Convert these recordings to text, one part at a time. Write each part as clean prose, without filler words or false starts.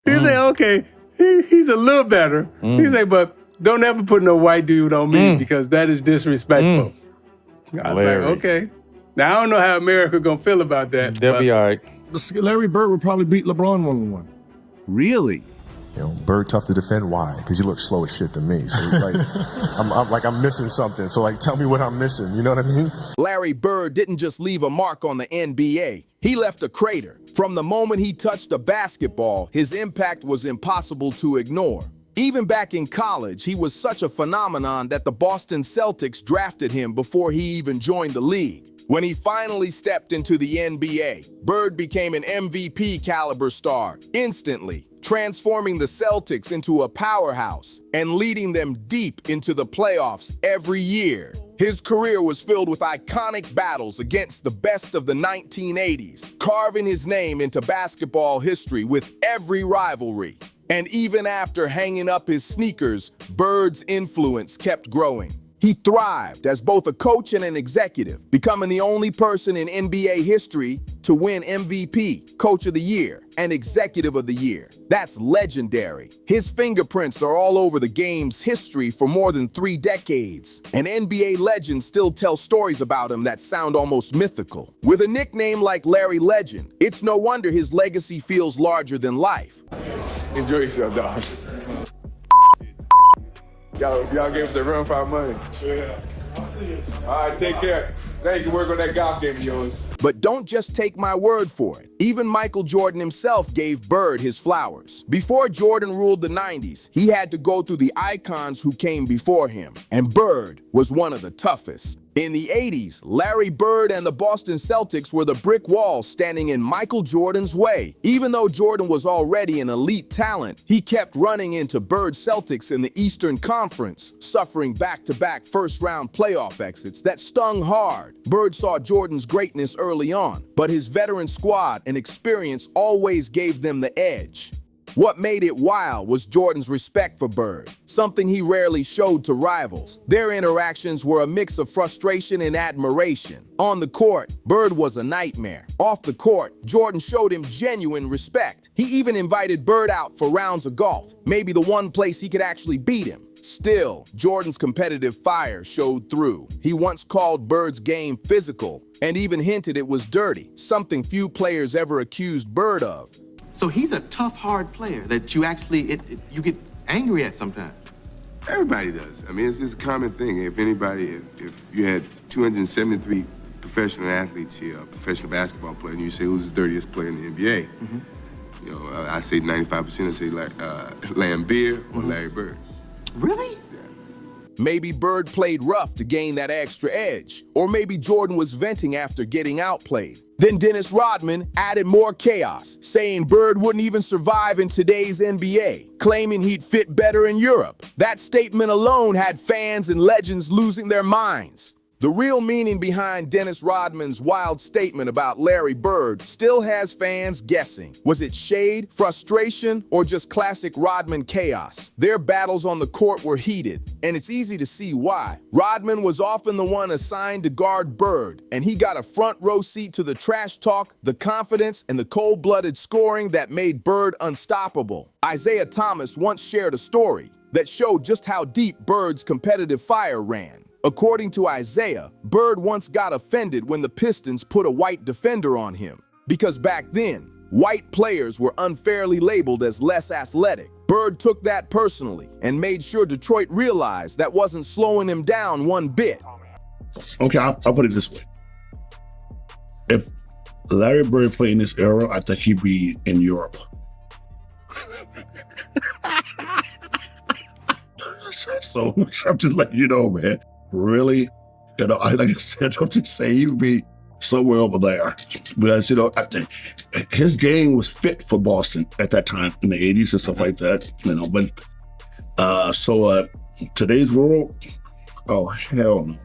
He say, okay, he's a little better. He say, but don't ever put no white dude on me because that is disrespectful. I was like, okay. Now, I don't know how America gonna feel about that. They'll be all right. Larry Bird would probably beat LeBron one-on-one. Really? You know, Bird tough to defend. Why? Because you look slow as shit to me. So like, I'm missing something. So like, tell me what I'm missing. You know what I mean? Larry Bird didn't just leave a mark on the NBA. He left a crater. From the moment he touched a basketball, his impact was impossible to ignore. Even back in college, he was such a phenomenon that the Boston Celtics drafted him before he even joined the league. When he finally stepped into the NBA, Bird became an MVP caliber star instantly, transforming the Celtics into a powerhouse and leading them deep into the playoffs every year. His career was filled with iconic battles against the best of the 1980s, carving his name into basketball history with every rivalry. And even after hanging up his sneakers, Bird's influence kept growing. He thrived as both a coach and an executive, becoming the only person in NBA history to win MVP, Coach of the Year, and Executive of the Year. That's legendary. His fingerprints are all over the game's history for more than 3 decades, and NBA legends still tell stories about him that sound almost mythical. With a nickname like Larry Legend, it's no wonder his legacy feels larger than life. Enjoy yourself, dog. Y'all gave us a run for our money. Yeah. I'll see you. All right, take care. Thanks for working on that golf game of yours. But don't just take my word for it. Even Michael Jordan himself gave Bird his flowers. Before Jordan ruled the 90s, he had to go through the icons who came before him, and Bird was one of the toughest. In the 80s, Larry Bird and the Boston Celtics were the brick wall standing in Michael Jordan's way. Even though Jordan was already an elite talent, he kept running into Bird's Celtics in the Eastern Conference, suffering back-to-back first-round playoff exits that stung hard. Bird saw Jordan's greatness early on, but his veteran squad and experience always gave them the edge. What made it wild was Jordan's respect for Bird, something he rarely showed to rivals. Their interactions were a mix of frustration and admiration. On the court, Bird was a nightmare. Off the court, Jordan showed him genuine respect. He even invited Bird out for rounds of golf, maybe the one place he could actually beat him. Still, Jordan's competitive fire showed through. He once called Bird's game physical and even hinted it was dirty, something few players ever accused Bird of. So he's a tough, hard player that you actually, you get angry at sometimes. Everybody does. I mean, it's a common thing. If you had 273 professional athletes here, a professional basketball player, and you say who's the dirtiest player in the NBA, you know, I say 95%, I say Lambeer or Larry Bird. Really? Yeah. Maybe Bird played rough to gain that extra edge, or maybe Jordan was venting after getting outplayed. Then Dennis Rodman added more chaos, saying Bird wouldn't even survive in today's NBA, claiming he'd fit better in Europe. That statement alone had fans and legends losing their minds. The real meaning behind Dennis Rodman's wild statement about Larry Bird still has fans guessing. Was it shade, frustration, or just classic Rodman chaos? Their battles on the court were heated, and it's easy to see why. Rodman was often the one assigned to guard Bird, and he got a front row seat to the trash talk, the confidence, and the cold-blooded scoring that made Bird unstoppable. Isaiah Thomas once shared a story that showed just how deep Bird's competitive fire ran. According to Isaiah, Bird once got offended when the Pistons put a white defender on him, because back then, white players were unfairly labeled as less athletic. Bird took that personally and made sure Detroit realized that wasn't slowing him down one bit. Okay, I'll put it this way. If Larry Bird played in this era, I think he'd be in Europe. So I'm just letting you know, man. Really, you know, like I said, don't just say he'd be somewhere over there. Because, you know, his game was fit for Boston at that time in the 80s and stuff like that, you know. But today's world, oh, hell no.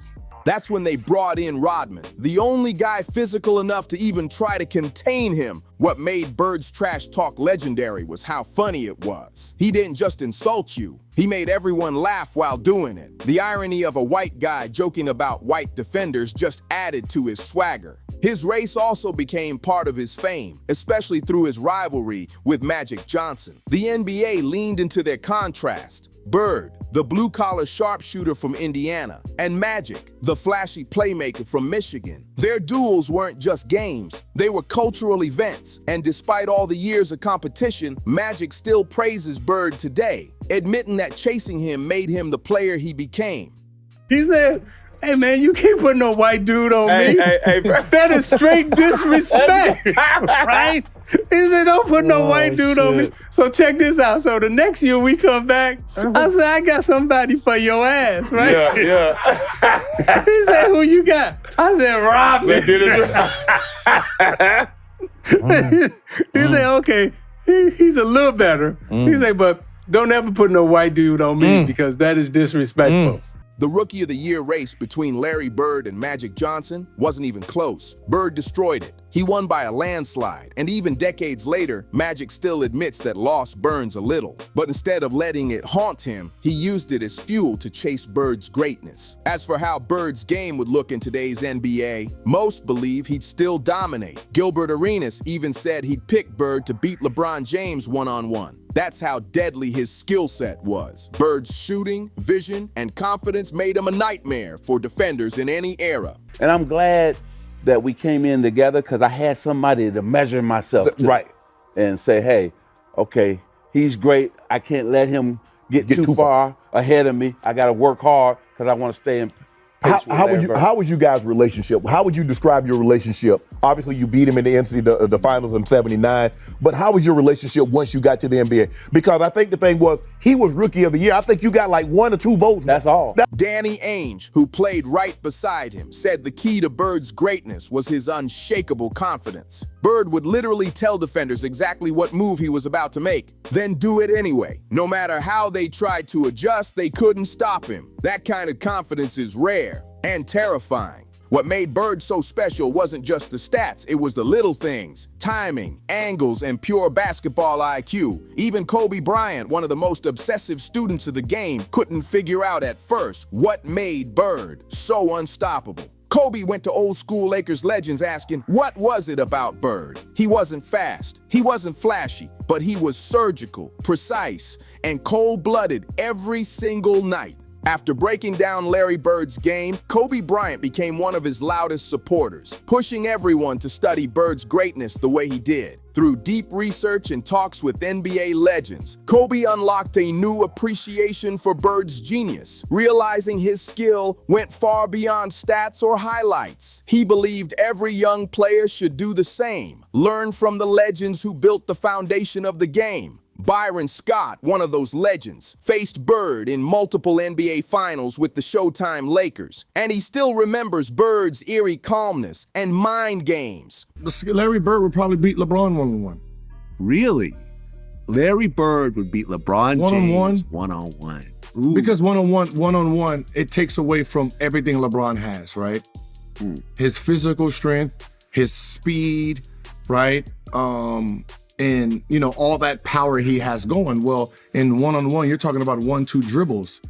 That's when they brought in Rodman, the only guy physical enough to even try to contain him. What made Bird's trash talk legendary was how funny it was. He didn't just insult you, he made everyone laugh while doing it. The irony of a white guy joking about white defenders just added to his swagger. His race also became part of his fame, especially through his rivalry with Magic Johnson. The NBA leaned into their contrast. Bird, the blue-collar sharpshooter from Indiana, and Magic, the flashy playmaker from Michigan. Their duels weren't just games, they were cultural events, and despite all the years of competition, Magic still praises Bird today, admitting that chasing him made him the player he became. He said, hey man, you can't put no white dude on me. Hey, bro. That is straight disrespect, right? He said, don't put no white dude on me. So check this out. So the next year we come back, I said, I got somebody for your ass, right? Yeah. He said, who you got? I said, Robin. He said, okay, he's a little better. He said, but don't ever put no white dude on me because that is disrespectful. The Rookie of the Year race between Larry Bird and Magic Johnson wasn't even close. Bird destroyed it. He won by a landslide, and even decades later, Magic still admits that loss burns a little. But instead of letting it haunt him, he used it as fuel to chase Bird's greatness. As for how Bird's game would look in today's NBA, most believe he'd still dominate. Gilbert Arenas even said he'd pick Bird to beat LeBron James one-on-one. That's how deadly his skill set was. Bird's shooting, vision, and confidence made him a nightmare for defenders in any era. And I'm glad that we came in together because I had somebody to measure myself to. Right. And say, hey, okay, he's great. I can't let him get too far ahead of me. I got to work hard because I want to stay in pace with Larry Bird. How was you guys' relationship? How would you describe your relationship? Obviously, you beat him in the NCAA the finals in '79, but how was your relationship once you got to the NBA? Because I think the thing was, he was Rookie of the Year. I think you got like 1 or 2 votes. That's all. Danny Ainge, who played right beside him, said the key to Bird's greatness was his unshakable confidence. Bird would literally tell defenders exactly what move he was about to make, then do it anyway. No matter how they tried to adjust, they couldn't stop him. That kind of confidence is rare and terrifying. What made Bird so special wasn't just the stats, it was the little things, timing, angles, and pure basketball IQ. Even Kobe Bryant, one of the most obsessive students of the game, couldn't figure out at first what made Bird so unstoppable. Kobe went to old school Lakers legends asking, what was it about Bird? He wasn't fast, he wasn't flashy, but he was surgical, precise, and cold-blooded every single night. After breaking down Larry Bird's game, Kobe Bryant became one of his loudest supporters, pushing everyone to study Bird's greatness the way he did. Through deep research and talks with NBA legends, Kobe unlocked a new appreciation for Bird's genius, realizing his skill went far beyond stats or highlights. He believed every young player should do the same, learn from the legends who built the foundation of the game. Byron Scott, one of those legends, faced Bird in multiple NBA finals with the Showtime Lakers, and he still remembers Bird's eerie calmness and mind games. Larry Bird would probably beat LeBron one-on-one. Really? Larry Bird would beat LeBron James one-on-one. Ooh. Because one-on-one, it takes away from everything LeBron has, right? His physical strength, his speed, right? And, you know, all that power he has going. Well, in one-on-one, you're talking about 1-2 dribbles.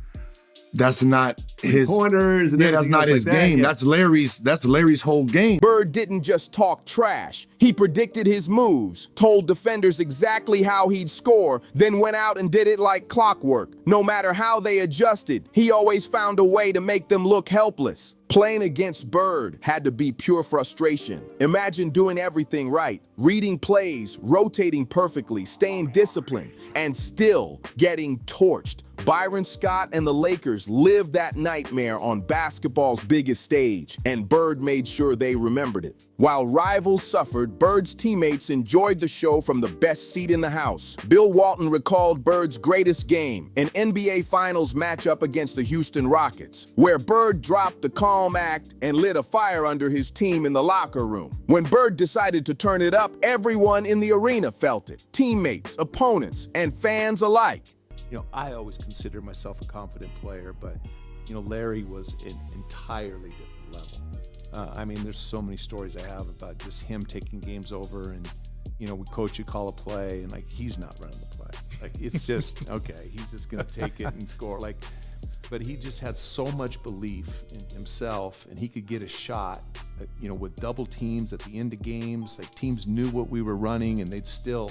That's not his corners. And that's not his game. Yeah. That's Larry's whole game. Bird didn't just talk trash. He predicted his moves, told defenders exactly how he'd score, then went out and did it like clockwork. No matter how they adjusted, he always found a way to make them look helpless. Playing against Bird had to be pure frustration. Imagine doing everything right, reading plays, rotating perfectly, staying disciplined, and still getting torched. Byron Scott and the Lakers lived that nightmare on basketball's biggest stage, and Bird made sure they remembered it. While rivals suffered, Bird's teammates enjoyed the show from the best seat in the house. Bill Walton recalled Bird's greatest game, an NBA Finals matchup against the Houston Rockets, where Bird dropped the calm act and lit a fire under his team in the locker room. When Bird decided to turn it up, everyone in the arena felt it. Teammates, opponents, and fans alike. You know, I always consider myself a confident player, but, you know, Larry was an entirely different level. I mean, there's so many stories I have about just him taking games over and, you know, we coach, you call a play, and, like, he's not running the play. Like, it's just, okay, he's just going to take it and score. Like, but he just had so much belief in himself, and he could get a shot with double teams at the end of games. Like, teams knew what we were running, and he'd still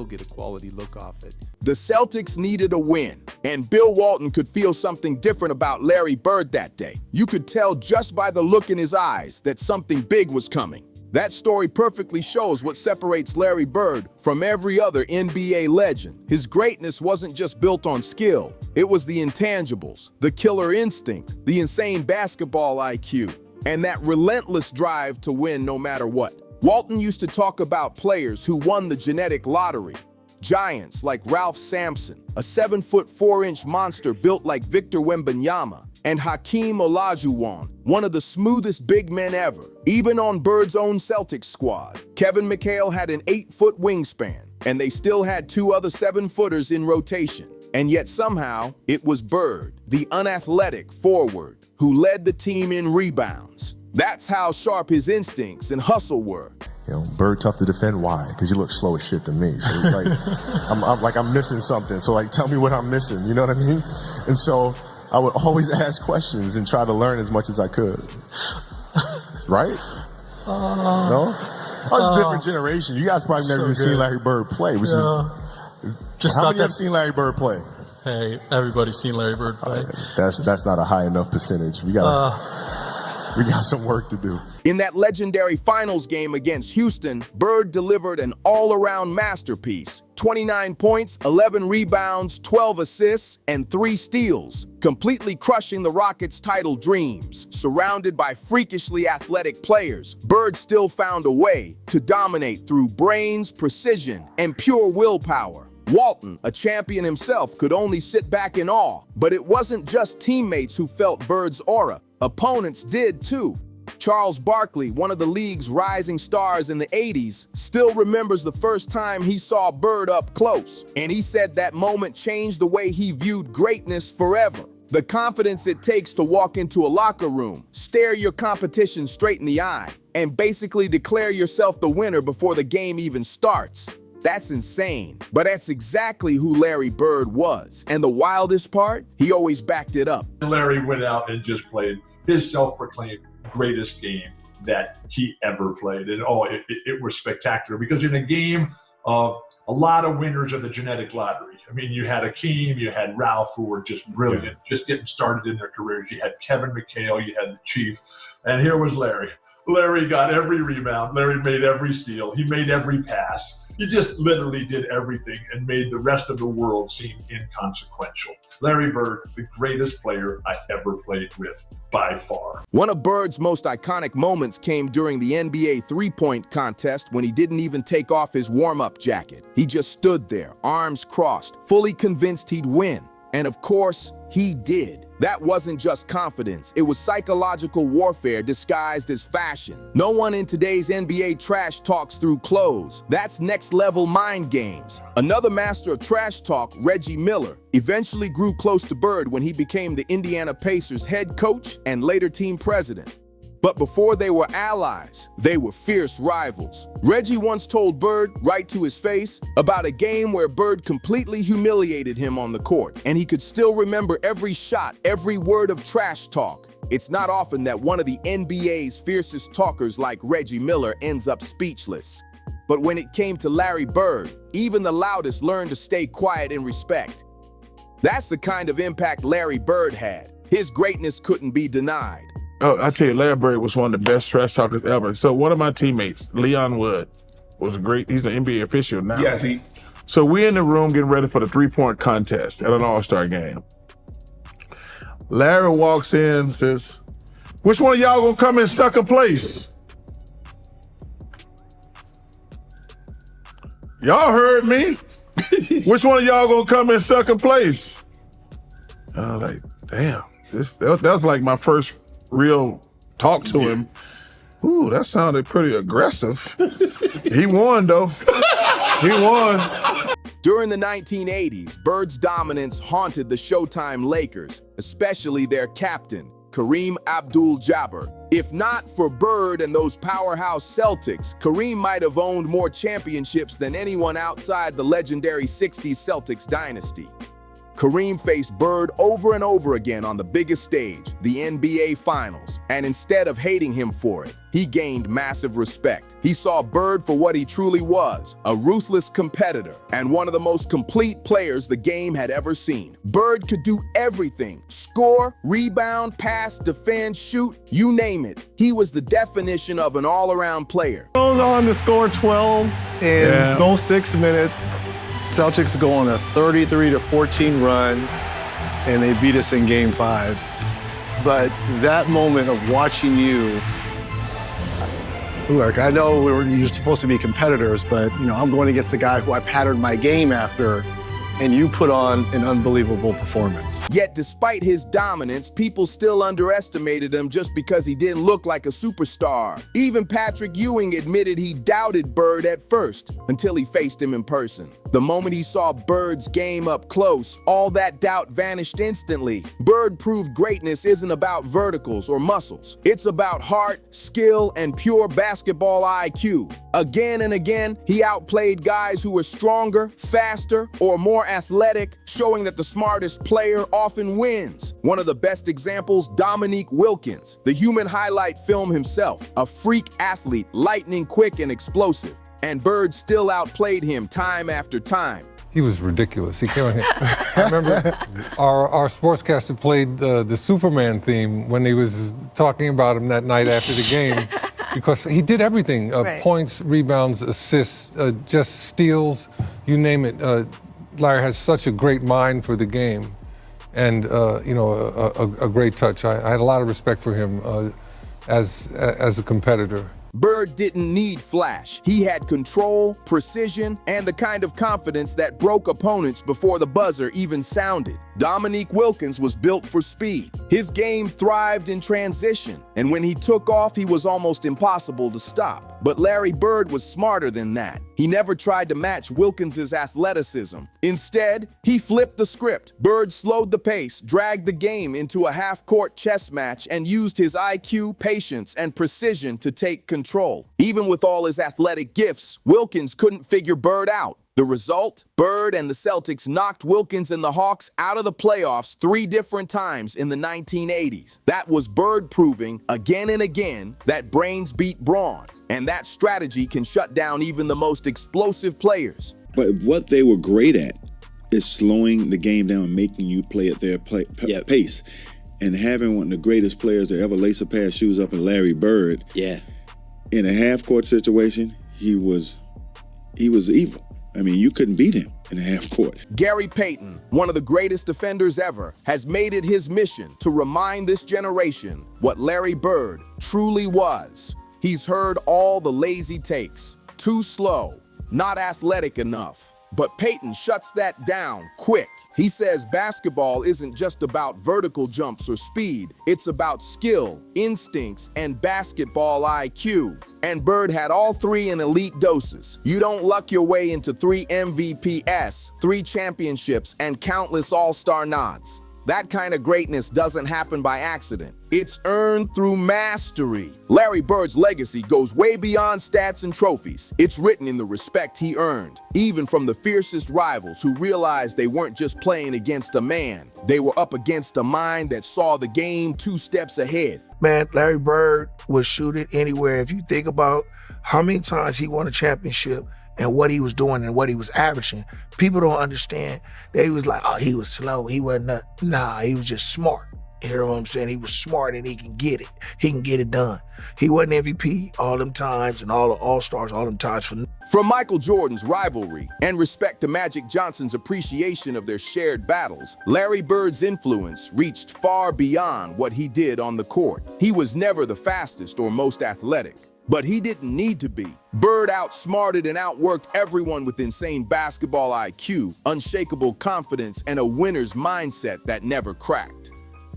get a quality look off it. The Celtics needed a win, and Bill Walton could feel something different about Larry Bird that day. You could tell just by the look in his eyes that something big was coming. That story perfectly shows what separates Larry Bird from every other NBA legend. His greatness wasn't just built on skill. It was the intangibles, the killer instinct, the insane basketball IQ, and that relentless drive to win no matter what. Walton used to talk about players who won the genetic lottery. Giants like Ralph Sampson, a 7'4" monster built like Victor Wembanyama, and Hakeem Olajuwon, one of the smoothest big men ever. Even on Bird's own Celtics squad, Kevin McHale had an 8-foot wingspan, and they still had 2 other 7-footers in rotation. And yet somehow, it was Bird, the unathletic forward, who led the team in rebounds. That's how sharp his instincts and hustle were. Bird tough to defend. Why? Because you look slow as shit to me. So I'm missing something. So tell me what I'm missing. You know what I mean? And so I would always ask questions and try to learn as much as I could. Right? No? I was a different generation. You guys probably never even seen Larry Bird play. Which is, just how many have seen Larry Bird play? Hey, everybody's seen Larry Bird play. That's not a high enough percentage. We got some work to do. In that legendary finals game against Houston, Bird delivered an all-around masterpiece. 29 points, 11 rebounds, 12 assists, and 3 steals, completely crushing the Rockets' title dreams. Surrounded by freakishly athletic players, Bird still found a way to dominate through brains, precision, and pure willpower. Walton, a champion himself, could only sit back in awe. But it wasn't just teammates who felt Bird's aura. Opponents did too. Charles Barkley, one of the league's rising stars in the 80s, still remembers the first time he saw Bird up close. And he said that moment changed the way he viewed greatness forever. The confidence it takes to walk into a locker room, stare your competition straight in the eye, and basically declare yourself the winner before the game even starts. That's insane. But that's exactly who Larry Bird was. And the wildest part, he always backed it up. Larry went out and just played his self-proclaimed greatest game that he ever played. And it was spectacular, because in a game of a lot of winners of the genetic lottery, I mean, you had Hakeem, you had Ralph, who were just brilliant, just getting started in their careers. You had Kevin McHale, you had the Chief, and here was Larry. Larry got every rebound. Larry made every steal. He made every pass. He just literally did everything and made the rest of the world seem inconsequential. Larry Bird, the greatest player I ever played with, by far. One of Bird's most iconic moments came during the NBA three-point contest, when he didn't even take off his warm-up jacket. He just stood there, arms crossed, fully convinced he'd win. And of course, he did. That wasn't just confidence. It was psychological warfare disguised as fashion. No one in today's NBA trash talks through clothes. That's next-level mind games. Another master of trash talk, Reggie Miller, eventually grew close to Bird when he became the Indiana Pacers head coach and later team president. But before they were allies, they were fierce rivals. Reggie once told Bird, right to his face, about a game where Bird completely humiliated him on the court, and he could still remember every shot, every word of trash talk. It's not often that one of the NBA's fiercest talkers like Reggie Miller ends up speechless. But when it came to Larry Bird, even the loudest learned to stay quiet and respect. That's the kind of impact Larry Bird had. His greatness couldn't be denied. Oh, I tell you, Larry Bird was one of the best trash talkers ever. So one of my teammates, Leon Wood, was he's an NBA official now. Yes, So we're in the room getting ready for the three-point contest at an all-star game. Larry walks in and says, "Which one of y'all gonna come in second place?" Y'all heard me. Which one of y'all gonna come in second place? I was like, damn, that was like my first real talk to him. Ooh, that sounded pretty aggressive. He won, though. He won. During the 1980s, Bird's dominance haunted the Showtime Lakers, especially their captain, Kareem Abdul-Jabbar. If not for Bird and those powerhouse Celtics, Kareem might have owned more championships than anyone outside the legendary 60s Celtics dynasty. Kareem faced Bird over and over again on the biggest stage, the NBA Finals, and instead of hating him for it, he gained massive respect. He saw Bird for what he truly was, a ruthless competitor and one of the most complete players the game had ever seen. Bird could do everything: score, rebound, pass, defend, shoot, you name it. He was the definition of an all-around player. Goes on to score 12 in those 6 minutes. Celtics go on a 33-14 run, and they beat us in Game 5. But that moment of watching you, look, I know you're supposed to be competitors, but I'm going against the guy who I patterned my game after, and you put on an unbelievable performance. Yet despite his dominance, people still underestimated him just because he didn't look like a superstar. Even Patrick Ewing admitted he doubted Bird at first, until he faced him in person. The moment he saw Bird's game up close, all that doubt vanished instantly. Bird proved greatness isn't about verticals or muscles. It's about heart, skill, and pure basketball IQ. Again and again, he outplayed guys who were stronger, faster, or more athletic, showing that the smartest player often wins. One of the best examples, Dominique Wilkins, the human highlight film himself, a freak athlete, lightning quick and explosive. And Bird still outplayed him time after time. He was ridiculous. He came in here. I remember our sportscaster played the Superman theme when he was talking about him that night after the game, because he did everything: points, rebounds, assists, just steals, you name it. Larry has such a great mind for the game, and a great touch. I had a lot of respect for him as a competitor. Bird didn't need flash. He had control, precision, and the kind of confidence that broke opponents before the buzzer even sounded. Dominique Wilkins was built for speed. His game thrived in transition, and when he took off, he was almost impossible to stop. But Larry Bird was smarter than that. He never tried to match Wilkins's athleticism. Instead, he flipped the script. Bird slowed the pace, dragged the game into a half-court chess match, and used his IQ, patience, and precision to take control. Even with all his athletic gifts, Wilkins couldn't figure Bird out. The result? Bird and the Celtics knocked Wilkins and the Hawks out of the playoffs 3 different times in the 1980s. That was Bird proving, again and again, that brains beat brawn. And that strategy can shut down even the most explosive players. But what they were great at is slowing the game down and making you play at their pace. And having one of the greatest players to ever lace a pair of shoes up in Larry Bird. Yeah. In a half-court situation, he was evil. I mean, you couldn't beat him in a half court. Gary Payton, one of the greatest defenders ever, has made it his mission to remind this generation what Larry Bird truly was. He's heard all the lazy takes. Too slow, not athletic enough. But Payton shuts that down quick. He says basketball isn't just about vertical jumps or speed. It's about skill, instincts, and basketball IQ. And Bird had all 3 in elite doses. You don't luck your way into 3 MVPs, 3 championships, and countless all-star nods. That kind of greatness doesn't happen by accident. It's earned through mastery. Larry Bird's legacy goes way beyond stats and trophies. It's written in the respect he earned, even from the fiercest rivals who realized they weren't just playing against a man. They were up against a mind that saw the game 2 steps ahead. Man, Larry Bird would shoot it anywhere. If you think about how many times he won a championship and what he was doing and what he was averaging, people don't understand. They was like, oh, he was slow. He wasn't, nah, he was just smart. You know what I'm saying? He was smart and he can get it. He can get it done. He wasn't MVP all them times and all the All-Stars all them times. From Michael Jordan's rivalry and respect to Magic Johnson's appreciation of their shared battles, Larry Bird's influence reached far beyond what he did on the court. He was never the fastest or most athletic, but he didn't need to be. Bird outsmarted and outworked everyone with insane basketball IQ, unshakable confidence, and a winner's mindset that never cracked.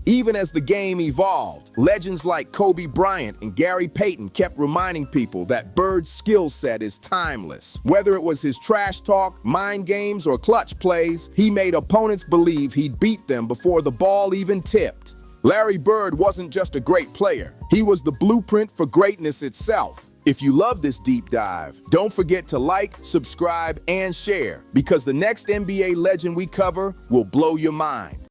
Even as the game evolved, legends like Kobe Bryant and Gary Payton kept reminding people that Bird's skill set is timeless. Whether it was his trash talk, mind games, or clutch plays, he made opponents believe he'd beat them before the ball even tipped. Larry Bird wasn't just a great player. He was the blueprint for greatness itself. If you love this deep dive, don't forget to like, subscribe, and share, because the next NBA legend we cover will blow your mind.